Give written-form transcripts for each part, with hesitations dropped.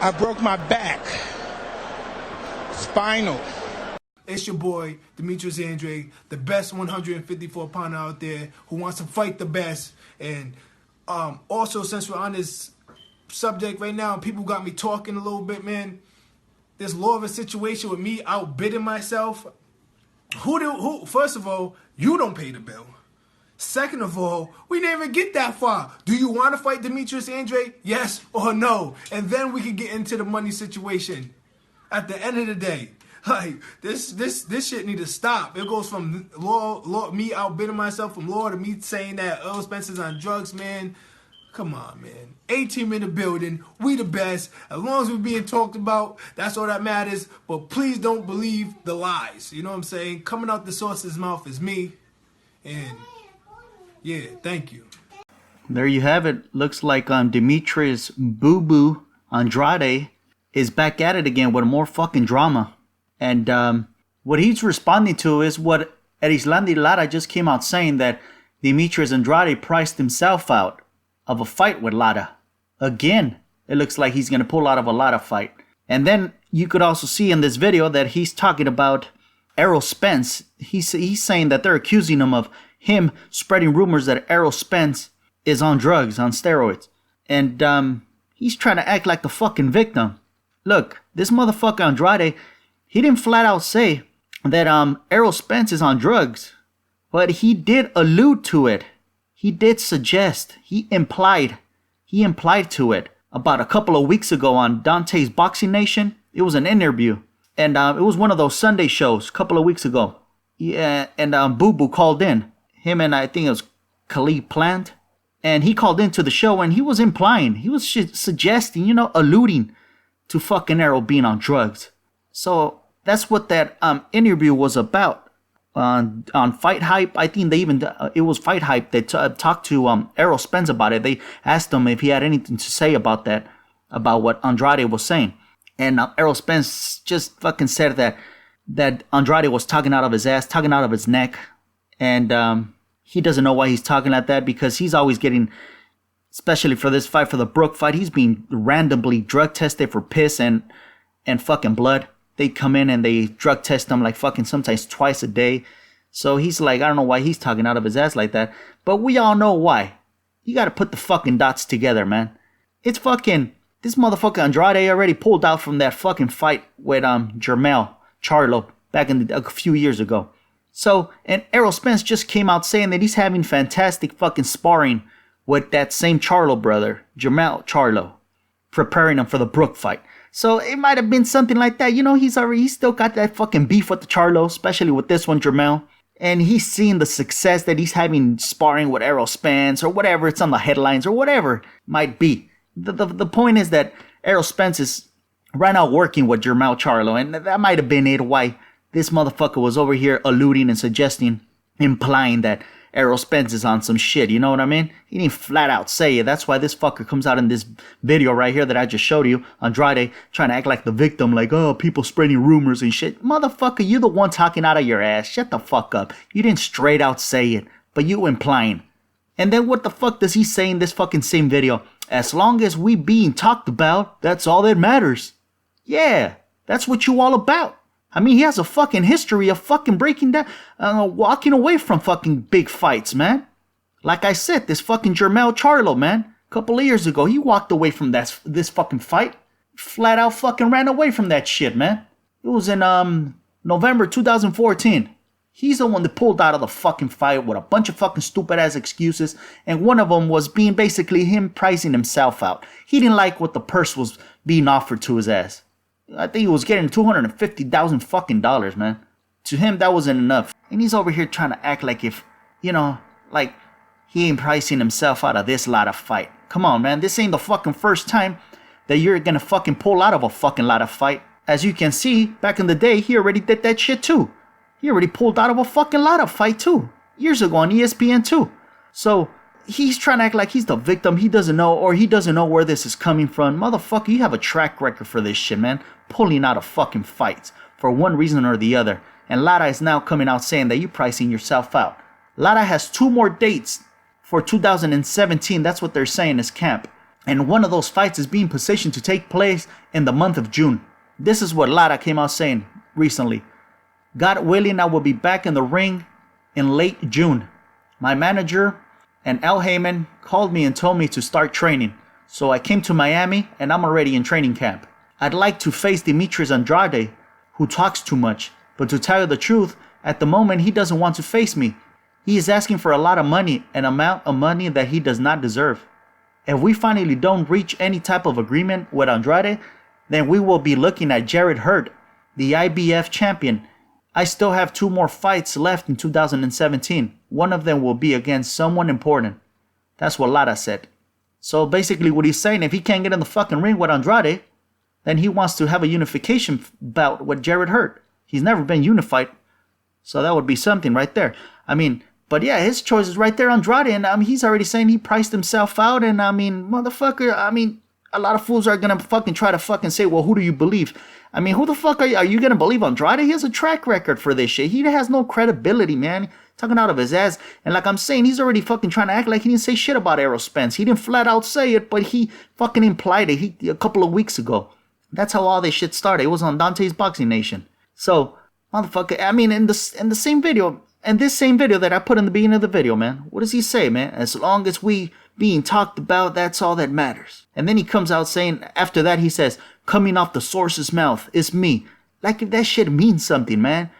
I broke my back. Spinal. It's your boy, Demetrius Andrade, the best 154 pounder out there who wants to fight the best. And also, since we're on this subject right now, people got me talking a little bit, man. This law of a situation with me outbidding myself. Who? First of all, you don't pay the bill. Second of all, we didn't even get that far. Do you want to fight Demetrius Andrade? Yes or no? And then we can get into the money situation. At the end of the day, like this shit need to stop. It goes from law me outbidding myself from law to me saying that Spence is on drugs, man. Come on, man. A-team in the building. We the best. As long as we're being talked about, that's all that matters. But please don't believe the lies. You know what I'm saying? Coming out the source's mouth is me. And yeah, thank you. There you have it. Looks like Demetrius Boo Boo Andrade is back at it again with more fucking drama. And what he's responding to is what Andrade Lara just came out saying, that Demetrius Andrade priced himself out of a fight with Lara. Again, it looks like he's going to pull out of a Lara fight. And then you could also see in this video that he's talking about Errol Spence. He's saying that they're accusing him of him spreading rumors that Errol Spence is on drugs, on steroids. And he's trying to act like the fucking victim. Look, this motherfucker Andrade, he didn't flat out say that Errol Spence is on drugs. But he did allude to it. He did suggest, he implied to it about a couple of weeks ago on Dante's Boxing Nation. It was an interview. And it was one of those Sunday shows a couple of weeks ago. Yeah, and Boo Boo called in. Him and I think it was Khalid Plant. And he called into the show and he was implying, he was suggesting, alluding to fucking Errol being on drugs. So that's what that interview was about. On Fight Hype, I think it was Fight Hype that talked to Errol Spence about it. They asked him if he had anything to say about that, about what Andrade was saying. And Errol Spence just fucking said that Andrade was talking out of his ass, talking out of his neck. And he doesn't know why he's talking like that, because he's always getting, especially for this fight, for the Brook fight, he's being randomly drug tested for piss and fucking blood. They come in and they drug test him like fucking sometimes twice a day. So he's like, I don't know why he's talking out of his ass like that. But we all know why. You gotta put the fucking dots together, man. It's fucking, this motherfucker Andrade already pulled out from that fucking fight with Jermell Charlo back in a few years ago. So, and Errol Spence just came out saying that he's having fantastic fucking sparring with that same Charlo brother, Jermell Charlo, preparing him for the Brook fight. So it might have been something like that. He's still got that fucking beef with the Charlo, especially with this one, Jermell. And he's seeing the success that he's having sparring with Errol Spence or whatever. It's on the headlines or whatever it might be. The point is that Errol Spence is right now working with Jermell Charlo. And that might have been it, why this motherfucker was over here alluding and suggesting, implying that Errol Spence is on some shit, you know what I mean? He didn't flat out say it. That's why this fucker comes out in this video right here that I just showed you. Andrade trying to act like the victim, like, oh, people spreading rumors and shit. Motherfucker, you the one talking out of your ass. Shut the fuck up. You didn't straight out say it, but you implying. And then what the fuck does he say in this fucking same video? As long as we being talked about, that's all that matters. Yeah, that's what you all about. I mean, he has a fucking history of fucking breaking down, walking away from fucking big fights, man. Like I said, this fucking Jermell Charlo, man, a couple of years ago, he walked away from this fucking fight. Flat out fucking ran away from that shit, man. It was in November 2014. He's the one that pulled out of the fucking fight with a bunch of fucking stupid ass excuses. And one of them was being basically him pricing himself out. He didn't like what the purse was being offered to his ass. I think he was getting $250,000 fucking dollars, man. To him, that wasn't enough. And he's over here trying to act like if, like he ain't pricing himself out of this lot of fight. Come on, man. This ain't the fucking first time that you're gonna fucking pull out of a fucking lot of fight. As you can see, back in the day, he already did that shit too. He already pulled out of a fucking lot of fight too. Years ago on ESPN too. So, he's trying to act like he's the victim. He doesn't know where this is coming from. Motherfucker, you have a track record for this shit, man. Pulling out of fucking fights for one reason or the other. And Lara is now coming out saying that you're pricing yourself out. Lara has 2 more dates for 2017. That's what they're saying is camp. And one of those fights is being positioned to take place in the month of June. This is what Lara came out saying recently. God willing, I will be back in the ring in late June. My manager and Al Heyman called me and told me to start training. So I came to Miami and I'm already in training camp. I'd like to face Demetrius Andrade, who talks too much. But to tell you the truth, at the moment he doesn't want to face me. He is asking for a lot of money, an amount of money that he does not deserve. If we finally don't reach any type of agreement with Andrade, then we will be looking at Jarrett Hurd, the IBF champion. I still have 2 more fights left in 2017. One of them will be against someone important. That's what Lara said. So basically what he's saying, if he can't get in the fucking ring with Andrade, then he wants to have a unification bout with Jarrett Hurd. He's never been unified. So that would be something right there. I mean, but yeah, his choice is right there, Andrade. And he's already saying he priced himself out. And I mean, motherfucker, a lot of fools are going to fucking try to fucking say, well, who do you believe? I mean, who the fuck are you? Are you going to believe Andrade? He has a track record for this shit. He has no credibility, man. Talking out of his ass. And like I'm saying, he's already fucking trying to act like he didn't say shit about Errol Spence. He didn't flat out say it, but he fucking implied it a couple of weeks ago. That's how all this shit started. It was on Dante's Boxing Nation. So, motherfucker, I mean, in the same video, and this same video that I put in the beginning of the video, man, what does he say, man? As long as we being talked about, that's all that matters. And then he comes out saying, after that, he says, coming off the source's mouth, it's me. Like, if that shit means something, man.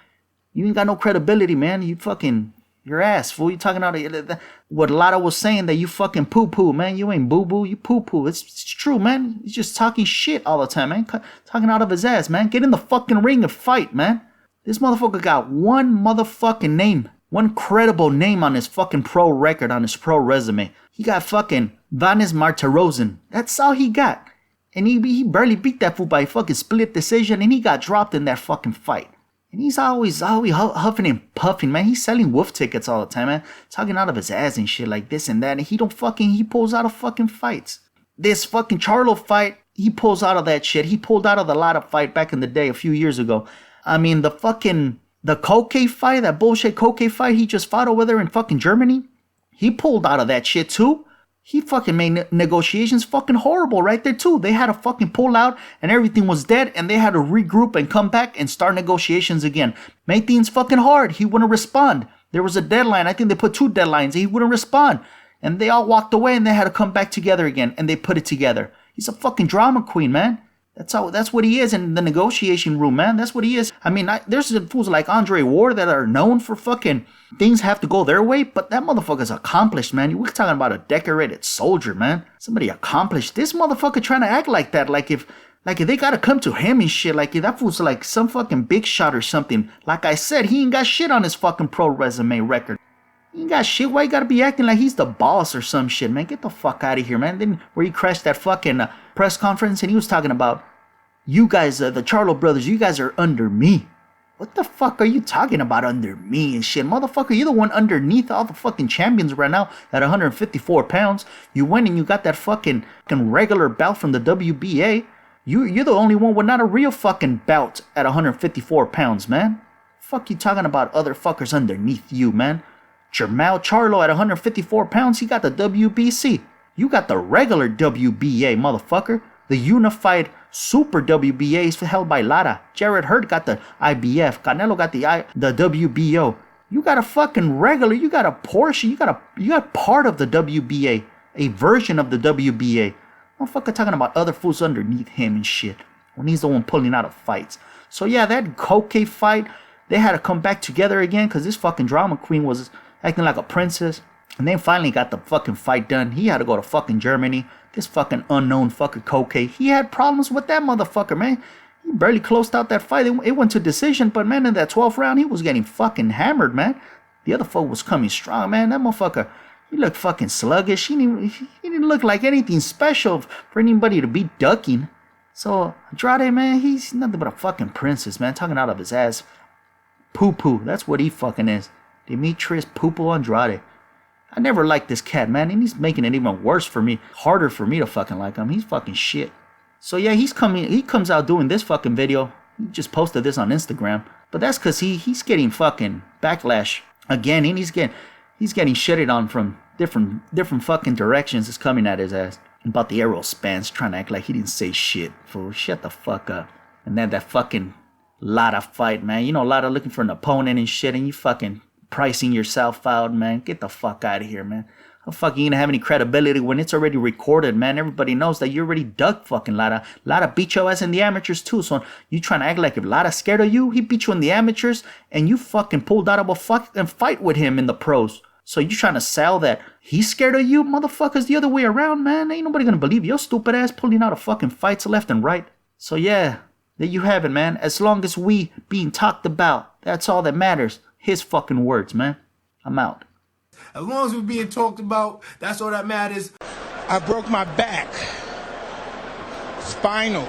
You ain't got no credibility, man. You fucking, your ass, fool. You talking out of, what Lara was saying, that you fucking poo-poo, man. You ain't boo-boo, you poo-poo. It's true, man. He's just talking shit all the time, man. Talking out of his ass, man. Get in the fucking ring and fight, man. This motherfucker got one motherfucking name. One credible name on his fucking pro record, on his pro resume. He got fucking Vanes Martirosyan. That's all he got. And he barely beat that fool by a fucking split decision, and he got dropped in that fucking fight. And he's always huffing and puffing, man. He's selling wolf tickets all the time, man. Talking out of his ass and shit like this and that. And he pulls out of fucking fights. This fucking Charlo fight, he pulls out of that shit. He pulled out of the Lara fight back in the day a few years ago. I mean, the Koke fight, that bullshit Koke fight he just fought over there in fucking Germany, he pulled out of that shit too. He fucking made negotiations fucking horrible right there too. They had to fucking pull out and everything was dead and they had to regroup and come back and start negotiations again. Made things fucking hard. He wouldn't respond. There was a deadline. I think they put 2 deadlines. He wouldn't respond. And they all walked away and they had to come back together again and they put it together. He's a fucking drama queen, man. That's what he is in the negotiation room, man. That's what he is. I mean, there's fools like Andre Ward that are known for fucking things have to go their way, but that motherfucker's accomplished, man. We're talking about a decorated soldier, man. Somebody accomplished. This motherfucker trying to act like that, like if they gotta come to him and shit, like if that fool's like some fucking big shot or something. Like I said, he ain't got shit on his fucking pro resume record. He ain't got shit. Why you gotta be acting like he's the boss or some shit, man? Get the fuck out of here, man. Then where he crashed that fucking press conference and he was talking about, you guys, the Charlo brothers, you guys are under me. What the fuck are you talking about under me and shit? Motherfucker, you're the one underneath all the fucking champions right now at 154 pounds. You went and you got that fucking regular belt from the WBA. You're the only one with not a real fucking belt at 154 pounds, man. Fuck you talking about other fuckers underneath you, man. Jermall Charlo at 154 pounds, he got the WBC. You got the regular WBA, motherfucker. The unified Super WBA is held by Lara. Jarrett Hurd got the IBF. Canelo got the WBO. You got a fucking regular. You got a portion. You got part of the WBA. A version of the WBA. Motherfucker talking about other fools underneath him and shit. When he's the one pulling out of fights. So yeah, that Koke fight, they had to come back together again because this fucking drama queen was acting like a princess. And they finally got the fucking fight done. He had to go to fucking Germany. This fucking unknown fucker Koke. He had problems with that motherfucker, man. He barely closed out that fight. It went to decision, but man, in that 12th round, he was getting fucking hammered, man. The other folk was coming strong, man. That motherfucker, he looked fucking sluggish. He didn't look like anything special for anybody to be ducking. So, Andrade, man, he's nothing but a fucking princess, man. Talking out of his ass. Poo-poo. That's what he fucking is. Demetrius Poo-poo Andrade. I never liked this cat, man, and he's making it even worse for me, harder for me to fucking like him. He's fucking shit. So yeah, he comes out doing this fucking video. He just posted this on Instagram, but that's because he's getting fucking backlash again, and he's getting shitted on from different fucking directions. It's coming at his ass. about the arrow Spence, trying to act like he didn't say shit. Fool, shut the fuck up. And then that fucking Lara fight, man. You know, Lara looking for an opponent and shit, and you fucking pricing yourself out, man. Get the fuck out of here, man. How fuck you gonna have any credibility when it's already recorded, man? Everybody knows that you already dug fucking Lara. Lara beat your ass in the amateurs too, so you trying to act like if Lara's scared of you, he beat you in the amateurs, and you fucking pulled out of a fucking fight with him in the pros. So you trying to sell that he's scared of you? Motherfuckers, the other way around, man. Ain't nobody gonna believe your stupid ass pulling out of fucking fights left and right. So yeah, there you have it, man. As long as we being talked about, that's all that matters. His fucking words, man. I'm out. As long as we're being talked about, that's all that matters. I broke my back. Spinal.